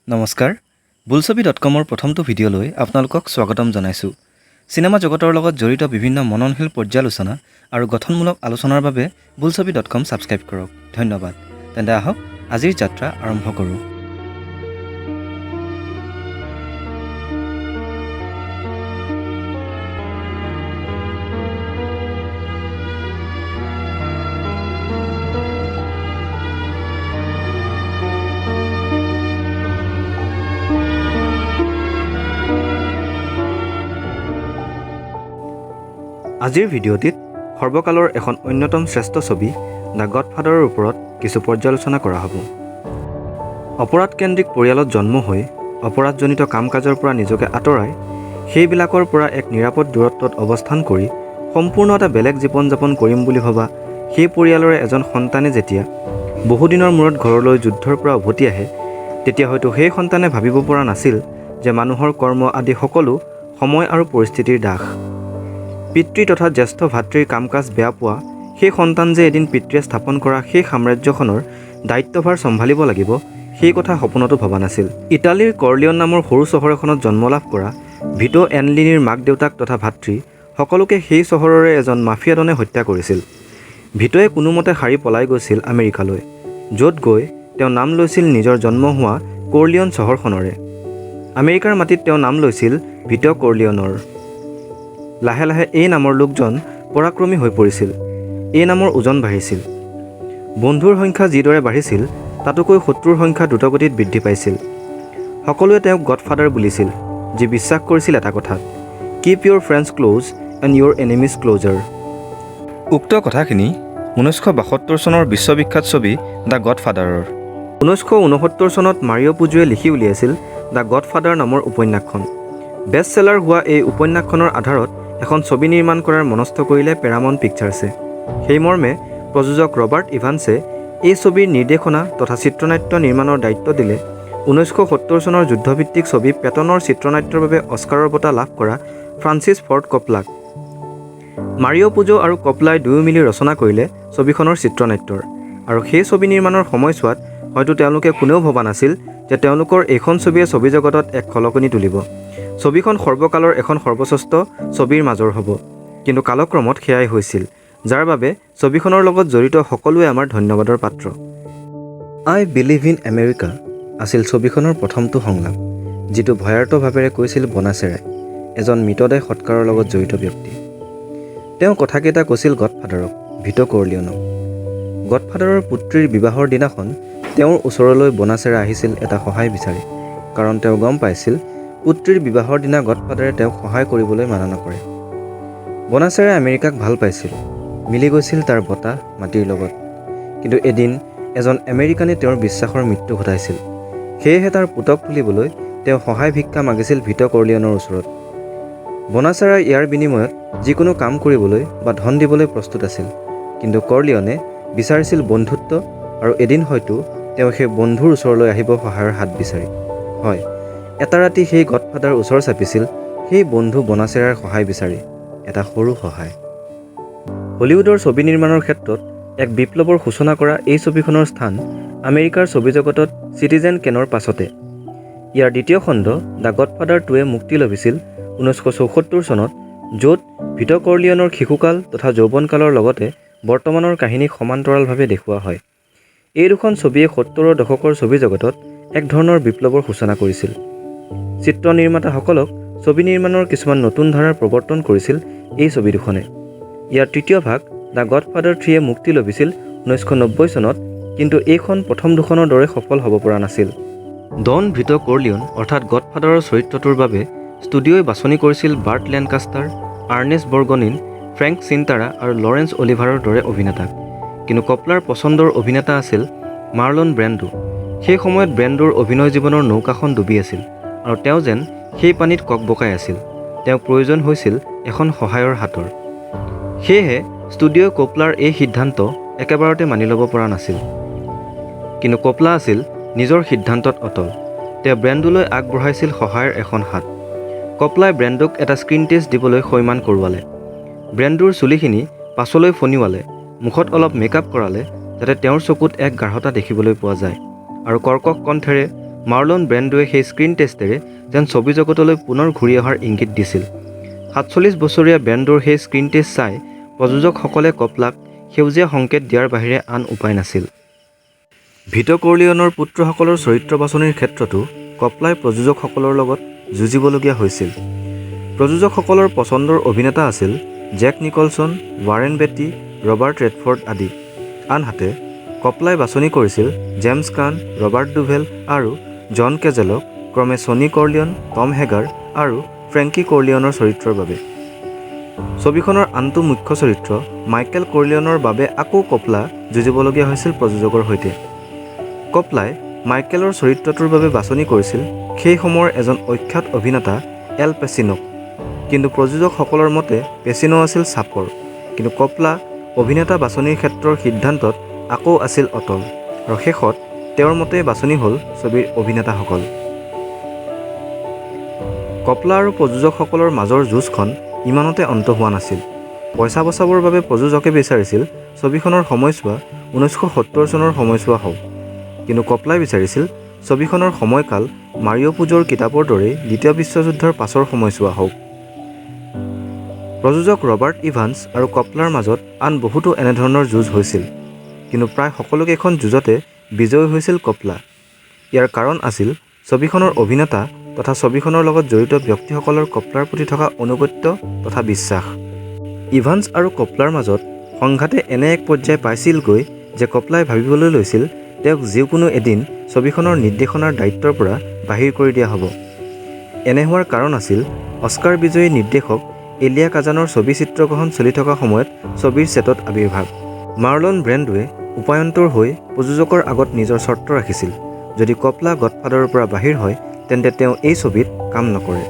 নমস্কাৰ বুলছবি Dotcom প্ৰথমটো ভিডিঅ'লৈ আপোনালোকক স্বাগতম জনাইছোঁ। সিনেমা জগতৰ লগত জড়িত বিভিন্ন মননশীল পৰ্যালোচনা আৰু গঠনমূলক আলোচনাৰ বাবে বুলছবি Dotcom সাবস্ক্ৰাইব কৰক। ধন্যবাদ। তেন্তে আহক আজিৰ যাত্ৰা আৰম্ভ কৰোঁ। আজিৰ ভিডিঅ'টিত সৰ্বকালৰ এখন অন্যতম শ্ৰেষ্ঠ ছবি দ্য গডফাদাৰৰ ওপৰত কিছু পৰ্যালোচনা কৰা হ'ব। অপৰাধকেন্দ্ৰিক পৰিয়ালত জন্ম হৈ অপৰাধজনিত কাম কাজৰ পৰা নিজকে আঁতৰাই সেইবিলাকৰ পৰা এক নিৰাপদ দূৰত্বত অৱস্থান কৰি সম্পূৰ্ণ এটা বেলেগ জীৱন যাপন কৰিম বুলি ভবা সেই পৰিয়ালৰে এজন সন্তানে যেতিয়া বহুদিনৰ মূৰত ঘৰলৈ যুদ্ধৰ পৰা উভতি আহে, তেতিয়া হয়তো সেই সন্তানে ভাবিব পৰা নাছিল যে মানুহৰ কৰ্ম আদি সকলো সময় আৰু পৰিস্থিতিৰ দাস। পিতৃ তথা জ্যেষ্ঠ ভাতৃৰ কাম কাজ বেয়া পোৱা সেই সন্তান যে এদিন পিতৃয়ে স্থাপন কৰা সেই সাম্ৰাজ্যখনৰ দায়িত্বভাৰ চম্ভালিব লাগিব, সেই কথা সপোনতো ভবা নাছিল। ইটালীৰ কৰ্লিয়ন নামৰ সৰু চহৰ এখনত জন্ম লাভ কৰা ভিটো এনলিনিৰ মাক দেউতাক তথা ভাতৃ সকলোকে সেই চহৰৰে এজন মাফিয়াডনে হত্যা কৰিছিল। ভিটোৱে কোনোমতে সাৰি পলাই গৈছিল আমেৰিকালৈ, য'ত গৈ তেওঁ নাম লৈছিল নিজৰ জন্ম হোৱা কৰ্লিয়ন চহৰখনৰে। আমেৰিকাৰ মাটিত তেওঁ নাম লৈছিল ভিটো কৰ্লিয়নৰ। লাহে লাহে এই নামৰ লোকজন পৰাক্ৰমী হৈ পৰিছিল। এই নামৰ ওজন বাঢ়িছিল। বন্ধুৰ সংখ্যা যিদৰে বাঢ়িছিল তাতোকৈ শত্ৰুৰ সংখ্যা দ্ৰুতগতিত বৃদ্ধি পাইছিল। সকলোৱে তেওঁক গডফাদাৰ বুলিছিল, যি বিশ্বাস কৰিছিল এটা কথাত, keep Euro friends close and Euro enemies closure. উক্ত কথাখিনি 1972 চনৰ বিশ্ববিখ্যাত ছবি দ্য গডফাদাৰৰ। 1969 চনত মাৰিঅ' পুজোৱে লিখি উলিয়াইছিল দ্য গডফাদাৰ নামৰ উপন্যাসখন। বেষ্ট চেলাৰ হোৱা এই উপন্যাসখনৰ আধাৰত এখন ছবি নিৰ্মাণ কৰাৰ মনস্থ কৰিলে পেৰামাউণ্ট পিকচাৰ্ছে। সেই মৰ্মে প্ৰযোজক ৰবাৰ্ট ইভান্সে এই ছবিৰ নিৰ্দেশনা তথা চিত্ৰনাট্য নিৰ্মাণৰ দায়িত্ব দিলে 1970 চনৰ যুদ্ধভিত্তিক ছবি পেটনৰ চিত্ৰনাট্যৰ বাবে অস্কাৰৰ বঁটা লাভ কৰা ফ্ৰান্সিছ ফৰ্ড কপলাক। মাৰিঅ' পুজো আৰু কপলাই দুয়ো মিলি ৰচনা কৰিলে ছবিখনৰ চিত্ৰনাট্যৰ, আৰু সেই ছবি নিৰ্মাণৰ সময়ছোৱাত হয়তো তেওঁলোকে কোনেও ভবা নাছিল যে তেওঁলোকৰ এইখন ছবিয়ে ছবি জগতত এক খলকনি তুলিব। ছবিখন সৰ্বকালৰ এখন সৰ্বশ্ৰেষ্ঠ ছবিৰ মাজৰ হ'ব, কিন্তু কালক্ৰমত সেয়াই হৈছিল, যাৰ বাবে ছবিখনৰ লগত জড়িত সকলোৱে আমাৰ ধন্যবাদৰ পাত্ৰ। আই বিলিভ ইন আমেৰিকা আছিল ছবিখনৰ প্ৰথমটো সংলাপ, যিটো ভয়াৰ্তভাৱেৰে কৈছিল বনাছেৰাই, এজন মৃতদেহ সৎকাৰৰ লগত জড়িত ব্যক্তি। তেওঁ কথাকেইটা কৈছিল গডফাদাৰক, ভিটো কৰ্লিয়নক। গডফাদাৰৰ পুত্ৰীৰ বিবাহৰ দিনাখন তেওঁৰ ওচৰলৈ বনাছেৰা আহিছিল এটা সহায় বিচাৰি, কাৰণ তেওঁ গম পাইছিল পুত্ৰীৰ বিবাহৰ দিনা গডফাদাৰে তেওঁক সহায় কৰিবলৈ মানা নকৰে। বনাছেৰাই আমেৰিকাক ভাল পাইছিল, মিলি গৈছিল তাৰ বতাহ মাটিৰ লগত, কিন্তু এদিন এজন আমেৰিকানে তেওঁৰ বিশ্বাসৰ মৃত্যু ঘটাইছিল। সেয়েহে তাৰ পুতক তুলিবলৈ তেওঁ সহায় ভিক্ষা মাগিছিল ভিটো কৰ্লিয়নৰ ওচৰত। বনাছেৰাই ইয়াৰ বিনিময়ত যিকোনো কাম কৰিবলৈ বা ধন দিবলৈ প্ৰস্তুত আছিল, কিন্তু কৰ্লিয়নে বিচাৰিছিল বন্ধুত্ব, আৰু এদিন হয়তো তেওঁ সেই বন্ধুৰ ওচৰলৈ আহিব সহায়ৰ হাত বিচাৰি। হয়, এটা ৰাতি সেই গডফাদাৰ ওচৰ চাপিছিল সেই বন্ধু বনাছেৰাৰ সহায় বিচাৰি, এটা সৰু সহায়। হলিউডৰ ছবি নিৰ্মাণৰ ক্ষেত্ৰত এক বিপ্লৱৰ সূচনা কৰা এই ছবিখনৰ স্থান আমেৰিকাৰ ছবি জগতত চিটিজেন কেনৰ পাছতে। ইয়াৰ দ্বিতীয় খণ্ড দ্য গডফাদাৰ 2 মুক্তি লভিছিল 1974 চনত, য'ত ভিটো কৰ্লিয়নৰ শিশুকাল তথা যৌৱনকালৰ লগতে বৰ্তমানৰ কাহিনীক সমান্তৰালভাৱে দেখুওৱা হয়। এই দুখন ছবিয়ে 70ৰ দশকৰ ছবি জগতত এক ধৰণৰ বিপ্লৱৰ সূচনা কৰিছিল। চিত্ৰ নিৰ্মাতাসকলক ছবি নিৰ্মাণৰ কিছুমান নতুন ধাৰাৰ প্ৰৱৰ্তন কৰিছিল এই ছবি দুখনে। ইয়াৰ তৃতীয় ভাগ দ্য গডফাদাৰ 3 মুক্তি লভিছিল 1990 চনত, কিন্তু এইখন প্ৰথম দুখনৰ দৰে সফল হ'ব পৰা নাছিল। ডন ভিটো কৰ্লিয়ন অৰ্থাৎ গডফাদাৰৰ চৰিত্ৰটোৰ বাবে ষ্টুডিঅ'ই বাছনি কৰিছিল বাৰ্ট লেনকাষ্টাৰ, আৰ্নেষ্ট বৰ্গনিন, ফ্ৰেংক চিনটাৰা আৰু লৰেন্স অলিভাৰৰ দৰে অভিনেতাক, কিন্তু কপলাৰ পচন্দৰ অভিনেতা আছিল মাৰ্লন ব্ৰেণ্ডো। সেই সময়ত ব্ৰেণ্ডোৰ অভিনয় জীৱনৰ নৌকাখন ডুবি আছিল, আৰু তেওঁ যেন সেই পানীত ককবকাই আছিল। তেওঁক প্ৰয়োজন হৈছিল এখন সহায়ৰ হাতৰ। সেয়েহে ষ্টুডিঅ'ই কপলাৰ এই সিদ্ধান্ত একেবাৰতে মানি ল'ব পৰা নাছিল, কিন্তু কপলা আছিল নিজৰ সিদ্ধান্তত অটল। তেওঁ ব্ৰেণ্ডোলৈ আগবঢ়াইছিল সহায়ৰ এখন হাত। কপলাই ব্ৰেণ্ডোক এটা স্ক্ৰীণ টেষ্ট দিবলৈ সৈমান কৰোৱালে। ব্ৰেণ্ডোৰ চুলিখিনি পাছলৈ ফণিওৱালে, মুখত অলপ মেকআপ কৰালে, যাতে তেওঁৰ চকুত এক গাঢ়তা দেখিবলৈ পোৱা যায়, আৰু কৰ্কশ কণ্ঠেৰে মাৰ্লন ব্ৰেণ্ডোৱে সেই স্ক্ৰীণ টেষ্টেৰে যেন ছবি জগতলৈ পুনৰ ঘূৰি অহাৰ ইংগিত দিছিল। 47 বছৰীয়া ব্ৰেণ্ডোৰ সেই স্ক্ৰীণ টেষ্ট চাই প্ৰযোজকসকলে কপলাক সেউজীয়া সংকেত দিয়াৰ বাহিৰে আন উপায় নাছিল। ভিটো কৰ্লিঅনৰ পুত্ৰসকলৰ চৰিত্ৰ বাছনিৰ ক্ষেত্ৰতো কপলাই প্ৰযোজকসকলৰ লগত যুঁজিবলগীয়া হৈছিল। প্ৰযোজকসকলৰ পচন্দৰ অভিনেতা আছিল জেক নিকলছন, ৱাৰেন বেটী, ৰবাৰ্ট ৰেডফৰ্ড আদি। আনহাতে কপলাই বাছনি কৰিছিল জেমছ কান, ৰবাৰ্ট ডুভেল আৰু জন কেজেলক ক্ৰমে ছনী কৰ্লিঅন, টম হেগাৰ আৰু ফ্ৰেংকি কৰ্লিঅনৰ চৰিত্ৰৰ বাবে। ছবিখনৰ আনটো মুখ্য চৰিত্ৰ মাইকেল কৰ্লিঅনৰ বাবে আকৌ কপলা যুঁজিবলগীয়া হৈছিল প্ৰযোজকৰ সৈতে। কপলাই মাইকেলৰ চৰিত্ৰটোৰ বাবে বাছনি কৰিছিল সেই সময়ৰ এজন অখ্যাত অভিনেতা এল পেচিনোক। কিন্তু প্ৰযোজকসকলৰ মতে পেচিনো আছিল চাপৰ। কিন্তু কপলা অভিনেতা বাছনিৰ ক্ষেত্ৰৰ সিদ্ধান্তত আকৌ আছিল অটল আৰু শেষত তেওঁৰ মতে বাছনি হ'ল ছবিৰ অভিনেতাসকল। কপলা আৰু প্ৰযোজকসকলৰ মাজৰ যুঁজখন ইমানতে অন্ত হোৱা নাছিল। পইচা বচাবৰ বাবে প্ৰযোজকে বিচাৰিছিল ছবিখনৰ সময়ছোৱা 1970 চনৰ সময়ছোৱা হওক, কিন্তু কপলাই বিচাৰিছিল ছবিখনৰ সময়কাল মাৰিঅ' পুজোৰ কিতাপৰ দৰেই দ্বিতীয় বিশ্বযুদ্ধৰ পাছৰ সময়ছোৱা হওক। প্ৰযোজক ৰবাৰ্ট ইভান্স আৰু কপলাৰ মাজত আন বহুতো এনেধৰণৰ যুঁজ হৈছিল, কিন্তু প্ৰায় সকলোকেইখন যুঁজতে বিজয়ী হৈছিল কপলা। ইয়াৰ কাৰণ আছিল ছবিখনৰ অভিনেতা তথা ছবিখনৰ লগত জড়িত ব্যক্তিসকলৰ কপলাৰ প্ৰতি থকা আনুগত্য তথা বিশ্বাস। ইভান্স আৰু কপলাৰ মাজত সংঘাতে এনে এক পৰ্যায় পাইছিলগৈ যে কপলাই ভাবিবলৈ লৈছিল তেওঁক যিকোনো এদিন ছবিখনৰ নিৰ্দেশনাৰ দায়িত্বৰ পৰা বাহিৰ কৰি দিয়া হ'ব। এনে হোৱাৰ কাৰণ আছিল অস্কাৰ বিজয়ী নিৰ্দেশক এলিয়া কাজানৰ ছবি চিত্ৰগ্ৰহণ চলি থকা সময়ত ছবিৰ ছেটত আবিৰ্ভাৱ। মাৰ্লন ব্ৰেণ্ডোৱে উপায়ন্তৰ হৈ প্ৰযোজকৰ আগত নিজৰ চৰ্ত ৰাখিছিল, যদি কপলা গডফাদাৰৰ পৰা বাহিৰ হয় তেন্তে তেওঁ এই ছবিত কাম নকৰে।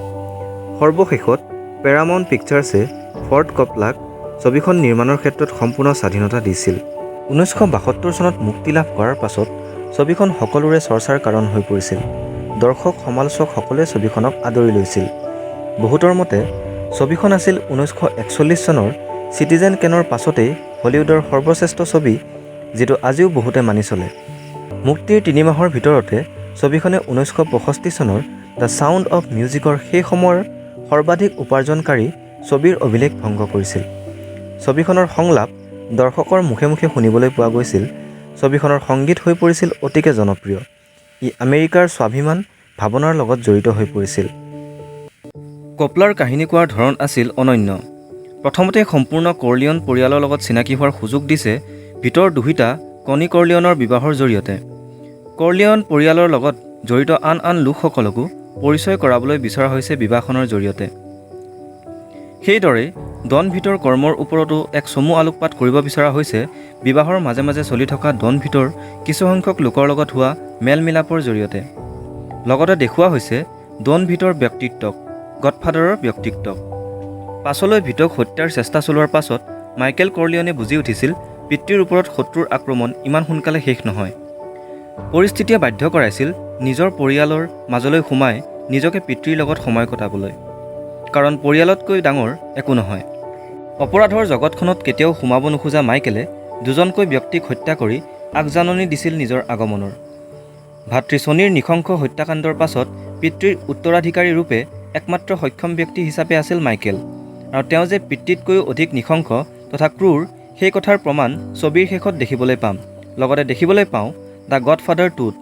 সৰ্বশেষত পেৰামাউণ্ট পিকচাৰ্ছে ফৰ্ড কপলাক ছবিখন নিৰ্মাণৰ ক্ষেত্ৰত সম্পূৰ্ণ স্বাধীনতা দিছিল। 1972 চনত মুক্তি লাভ কৰাৰ পাছত ছবিখন সকলোৰে চৰ্চাৰ কাৰণ হৈ পৰিছিল। দৰ্শক সমালোচক সকলোৱে ছবিখনক আদৰি লৈছিল। বহুতৰ মতে ছবিখন আছিল 1941 চনৰ চিটিজেন কেনৰ পাছতেই হলিউডৰ সৰ্বশ্ৰেষ্ঠ ছবি, যিটো আজিও বহুতে মানি চলে। মুক্তিৰ 3 মাহৰ ভিতৰতে ছবিখনে 1965 চনৰ দ্য ছাউণ্ড অৱ মিউজিকৰ সেই সময়ৰ সৰ্বাধিক উপাৰ্জনকাৰী ছবিৰ অভিলেখ ভংগ কৰিছিল। ছবিখনৰ সংলাপ দৰ্শকৰ মুখে মুখে শুনিবলৈ পোৱা গৈছিল। ছবিখনৰ সংগীত হৈ পৰিছিল অতিকে জনপ্ৰিয়। ই আমেৰিকাৰ স্বাভিমান ভাৱনাৰ লগত জড়িত হৈ পৰিছিল। কপলাৰ কাহিনী কোৱাৰ ধৰণ আছিল অনন্য। প্ৰথমতে সম্পূৰ্ণ কৰ্লিঅন পৰিয়ালৰ লগত চিনাকি হোৱাৰ সুযোগ দিছে ভিতৰ দুহিতা কনী কৰ্লিঅনৰ বিবাহৰ জৰিয়তে। কৰ্লিঅন পৰিয়ালৰ লগত জড়িত আন আন লোকসকলকো পৰিচয় কৰাবলৈ বিচৰা হৈছে বিবাহখনৰ জৰিয়তে। সেইদৰে ডন ভিটোৰ কৰ্মৰ ওপৰতো এক চমু আলোকপাত কৰিব বিচৰা হৈছে বিবাহৰ মাজে মাজে চলি থকা ডন ভিটোৰ কিছুসংখ্যক লোকৰ লগত হোৱা মেল মিলাপৰ জৰিয়তে। লগতে দেখুওৱা হৈছে ডন ভিটোৰ ব্যক্তিত্বক, গডফাদাৰৰ ব্যক্তিত্বক। পাছলৈ ভিটোক হত্যাৰ চেষ্টা চলোৱাৰ পাছত মাইকেল কৰ্লিঅনে বুজি উঠিছিল পিতৃৰ ওপৰত শত্ৰুৰ আক্ৰমণ ইমান সোনকালে শেষ নহয়। পৰিস্থিতিয়ে বাধ্য কৰাইছিল নিজৰ পৰিয়ালৰ মাজলৈ সোমাই নিজকে পিতৃৰ লগত সময় কটাবলৈ, কাৰণ পৰিয়ালতকৈ ডাঙৰ একো নহয়। অপৰাধৰ জগতখনত কেতিয়াও সোমাব নোখোজা মাইকেলে দুজনকৈ ব্যক্তিক হত্যা কৰি আগজাননী দিছিল নিজৰ আগমনৰ। ভাতৃ ছনীৰ নৃশংস হত্যাকাণ্ডৰ পাছত পিতৃৰ উত্তৰাধিকাৰী ৰূপে একমাত্ৰ সক্ষম ব্যক্তি হিচাপে আছিল মাইকেল, আৰু তেওঁ যে পিতৃতকৈও অধিক নৃশংস তথা ক্ৰূৰ সেই কথাৰ প্ৰমাণ ছবিৰ শেষত দেখিবলৈ পাম। লগতে দেখিবলৈ পাওঁ দ্য গডফাদাৰ 2ত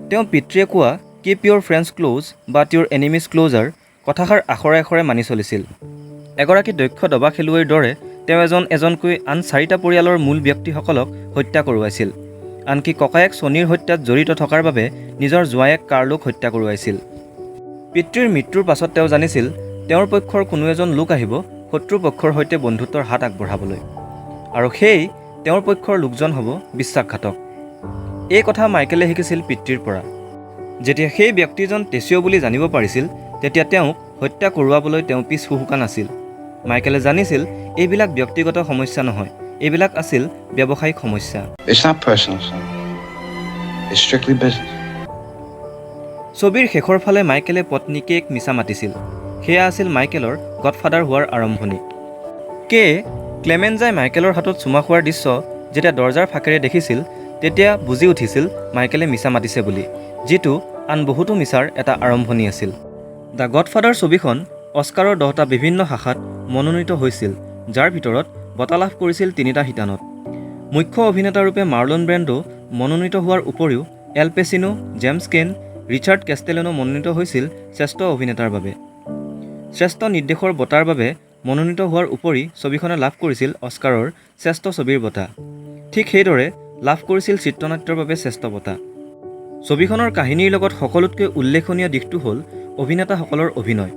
তেওঁ পিতৃয়ে কোৱা কিপ ইউৰ ফ্ৰেণ্ডছ ক্ল'জ বাট ইউৰ এনিমিজ ক্ল'জাৰ কথাষাৰ আখৰে আখৰে মানি চলিছিল। এগৰাকী দক্ষ দবা খেলুৱৈৰ দৰে তেওঁ এজনকৈ আন 4টা পৰিয়ালৰ মূল ব্যক্তিসকলক হত্যা কৰোৱাইছিল। আনকি ককায়েক ছনীৰ হত্যাত জড়িত থকাৰ বাবে নিজৰ জোঁৱায়েক কাৰ্লোক হত্যা কৰোৱাইছিল। পিতৃৰ মৃত্যুৰ পাছত তেওঁ জানিছিল তেওঁৰ পক্ষৰ কোনো এজন লোক আহিব শত্ৰুপক্ষৰ সৈতে বন্ধুত্বৰ হাত আগবঢ়াবলৈ, আৰু সেই তেওঁৰ পক্ষৰ লোকজন হ'ব বিশ্বাসঘাতক। এই কথা মাইকেলে শিকিছিল পিতৃৰ পৰা। যেতিয়া সেই ব্যক্তিজন টেচিঅ' বুলি জানিব পাৰিছিল তেতিয়া তেওঁক হত্যা কৰোৱাবলৈ তেওঁ পিছ হুহুকা নাছিল। মাইকেলে জানিছিল এইবিলাক ব্যক্তিগত সমস্যা নহয়, এইবিলাক আছিল ব্যৱসায়িক সমস্যা। ছবিৰ শেষৰ ফালে মাইকেলে পত্নীকেক মিছা মাতিছিল। সেয়া আছিল মাইকেলৰ গডফাদাৰ হোৱাৰ আৰম্ভণি। ক্লেমেঞ্জাই মাইকেলৰ হাতত চুমা খোৱাৰ দৃশ্য যেতিয়া দৰজাৰ ফাকেৰে দেখিছিল তেতিয়া বুজি উঠিছিল মাইকেলে মিছা মাতিছে বুলি, যিটো আন বহুতো মিছাৰ এটা আৰম্ভণি আছিল। দ্য গডফাদাৰ ছবিখন অস্কাৰৰ 10টা বিভিন্ন শাখাত মনোনীত হৈছিল, যাৰ ভিতৰত বঁটা লাভ কৰিছিল 3টা শিতানত। মুখ্য অভিনেতাৰূপে মাৰ্লন ব্ৰেণ্ডো মনোনীত হোৱাৰ উপৰিও এল পেচিনো, জেমছ কেন, ৰিচাৰ্ড কেষ্টেলেনো মনোনীত হৈছিল শ্ৰেষ্ঠ অভিনেতাৰ বাবে। শ্ৰেষ্ঠ নিৰ্দেশৰ বঁটাৰ বাবে মনোনীত হোৱাৰ উপৰি ছবিখনে লাভ কৰিছিল অস্কাৰৰ শ্ৰেষ্ঠ ছবিৰ বঁটা। ঠিক সেইদৰে লাভ কৰিছিল চিত্ৰনাট্যৰ বাবে শ্ৰেষ্ঠ বঁটা। ছবিখনৰ কাহিনীৰ লগত সকলোতকৈ উল্লেখনীয় দিশটো হ'ল অভিনেতাসকলৰ অভিনয়।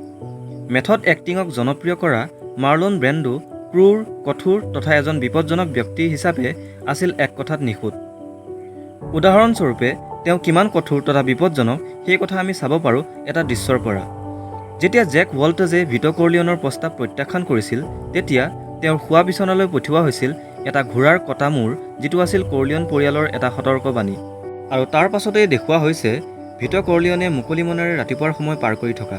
মেথড এক্টিঙক জনপ্ৰিয় কৰা মাৰ্লন ব্ৰেণ্ডো ক্ৰূৰ, কঠোৰ তথা এজন বিপদজনক ব্যক্তি হিচাপে আছিল এক কথাত নিখুঁত। উদাহৰণস্বৰূপে তেওঁ কিমান কঠোৰ তথা বিপদজনক সেই কথা আমি চাব পাৰোঁ এটা দৃশ্যৰ পৰা। যেতিয়া জেক ৱল্টেজে ভিটো কৰ্লিঅনৰ প্ৰস্তাৱ প্ৰত্যাখ্যান কৰিছিল, তেতিয়া তেওঁৰ শোৱা বিচনালৈ পঠিওৱা হৈছিল এটা ঘোঁৰাৰ কটা মূৰ, যিটো আছিল কৰ্লিঅন পৰিয়ালৰ এটা সতৰ্কবাণী। আৰু তাৰ পাছতেই দেখুওৱা হৈছে ভিটো কৰ্লিঅনে মুকলি মনেৰে ৰাতিপুৱাৰ সময় পাৰ কৰি থকা,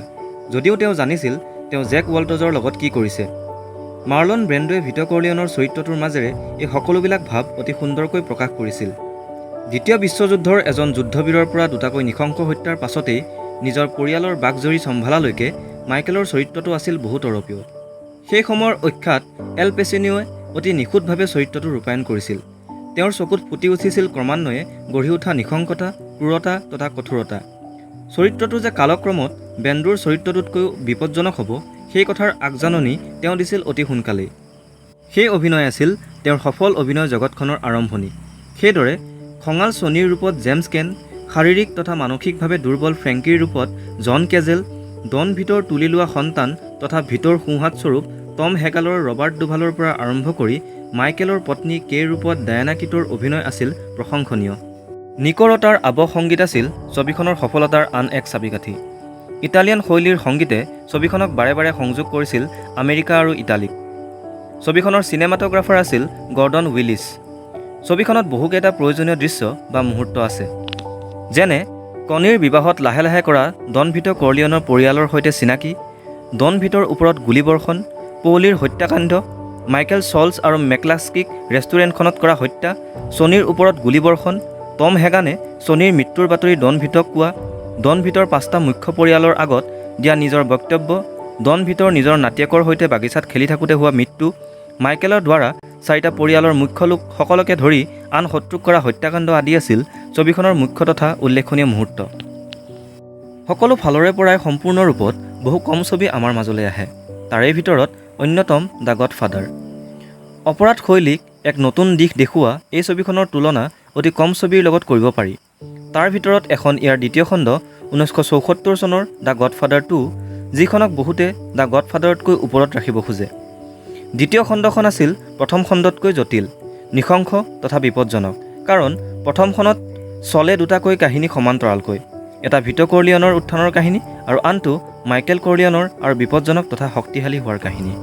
যদিও তেওঁ জানিছিল তেওঁ জেক ৱল্টেজৰ লগত কি কৰিছে। মাৰ্লন ব্ৰেণ্ডোৱে ভিটো কৰ্লিঅনৰ চৰিত্ৰটোৰ মাজেৰে এই সকলোবিলাক ভাৱ অতি সুন্দৰকৈ প্ৰকাশ কৰিছিল। দ্বিতীয় বিশ্বযুদ্ধৰ এজন যুদ্ধবীৰৰ পৰা 2টাকৈ নৃশংস হত্যাৰ পাছতেই নিজৰ পৰিয়ালৰ বাকজৰী চম্ভালালৈকে মাইকেলৰ চৰিত্ৰটো আছিল বহু তৰপীয়। সেই সময়ৰ অখ্যাত এল পেচিনোৱে অতি নিখুঁতভাৱে চৰিত্ৰটো ৰূপায়ণ কৰিছিল। তেওঁৰ চকুত ফুটি উঠিছিল ক্ৰমান্বয়ে গঢ়ি উঠা নৃশংসতা, ক্ৰূৰতা তথা কঠোৰতা। চৰিত্ৰটো যে কালক্ৰমত ব্ৰেণ্ডোৰ চৰিত্ৰটোতকৈও বিপদজনক হ'ব, সেই কথাৰ আগজাননী তেওঁ দিছিল অতি সোনকালেই। সেই অভিনয় আছিল তেওঁৰ সফল অভিনয় জগতখনৰ আৰম্ভণি। সেইদৰে খঙাল ছনীৰ ৰূপত জেমছ কেন, শাৰীৰিক তথা মানসিকভাৱে দুৰ্বল ফ্ৰেংকিৰ ৰূপত জন কেজেল, ডন ভিটোৰ তুলি লোৱা সন্তান তথা ভিটোৰ সোঁহাতস্বৰূপ টম হেগালৰ ৰবাৰ্ট ডুভালৰ পৰা আৰম্ভ কৰি মাইকেলৰ পত্নী কেৰ ৰূপত ডায়ানা কিটোৰ অভিনয় আছিল প্ৰশংসনীয়। নিকৰতাৰ আৱহ সংগীত আছিল ছবিখনৰ সফলতাৰ আন এক চাবিকাঠি। ইটালিয়ান শৈলীৰ সংগীতে ছবিখনক বাৰে বাৰে সংযোগ কৰিছিল আমেৰিকা আৰু ইটালীক। ছবিখনৰ চিনেমাটোগ্ৰাফাৰ আছিল গৰ্ডন উইলিছ। ছবিখনত বহুকেইটা প্ৰয়োজনীয় দৃশ্য বা মুহূৰ্ত আছে, যেনে কনিৰ বিবাহত লাহে লাহে কৰা ডন ভিটো কৰ্লিঅনৰ পৰিয়ালৰ সৈতে চিনাকি, ডন ভিটোৰ ওপৰত গুলীবৰ্ষণ, পৌলিৰ হত্যাকাণ্ড, মাইকেল চল্ছ আৰু মেকলাস্কিক ৰেষ্টুৰেণ্টখনত কৰা হত্যা, ছনীৰ ওপৰত গুলীবৰ্ষণ, টম হেগানে ছনীৰ মৃত্যুৰ বাতৰি ডন ভিটোক কোৱা, ডন ভিটোৰ 5টা মুখ্য পৰিয়ালৰ আগত দিয়া নিজৰ বক্তব্য, ডন ভিটোৰ নিজৰ নাতিয়েকৰ সৈতে বাগিচাত খেলি থাকোঁতে হোৱা মৃত্যু, মাইকেলৰ দ্বাৰা 4টা পৰিয়ালৰ মুখ্য লোক সকলকে ধৰি আন শত্ৰুক কৰা হত্যাকাণ্ড আদি আছিল ছবিখনৰ মুখ্য তথা উল্লেখনীয় মুহূৰ্ত। সকলো ফালৰে পৰাই সম্পূৰ্ণ ৰূপত বহু কম ছবি আমাৰ মাজলৈ আহে। তাৰে ভিতৰত অন্যতম দ্য গডফাদাৰ। অপৰাধ শৈলীক এক নতুন দিশ দেখুওৱা এই ছবিখনৰ তুলনা অতি কম ছবিৰ লগত কৰিব পাৰি। তাৰ ভিতৰত এখন ইয়াৰ দ্বিতীয় খণ্ড 1974 চনৰ দ্য গডফাদাৰ 2, যিখনক বহুতে দ্য গডফাদাৰতকৈ ওপৰত ৰাখিব খোজে। দ্বিতীয় খণ্ডখন আছিল প্ৰথম খণ্ডতকৈ জটিল, নৃশংস তথা বিপদজনক, কাৰণ প্ৰথমখনত চলে 2টাকৈ কাহিনী সমান্তৰালকৈ, এটা ভিটো কৰ্লিঅনৰ উত্থানৰ কাহিনী আৰু আনটো মাইকেল কৰ্লিঅনৰ আৰু বিপদজনক তথা শক্তিশালী হোৱাৰ কাহিনী।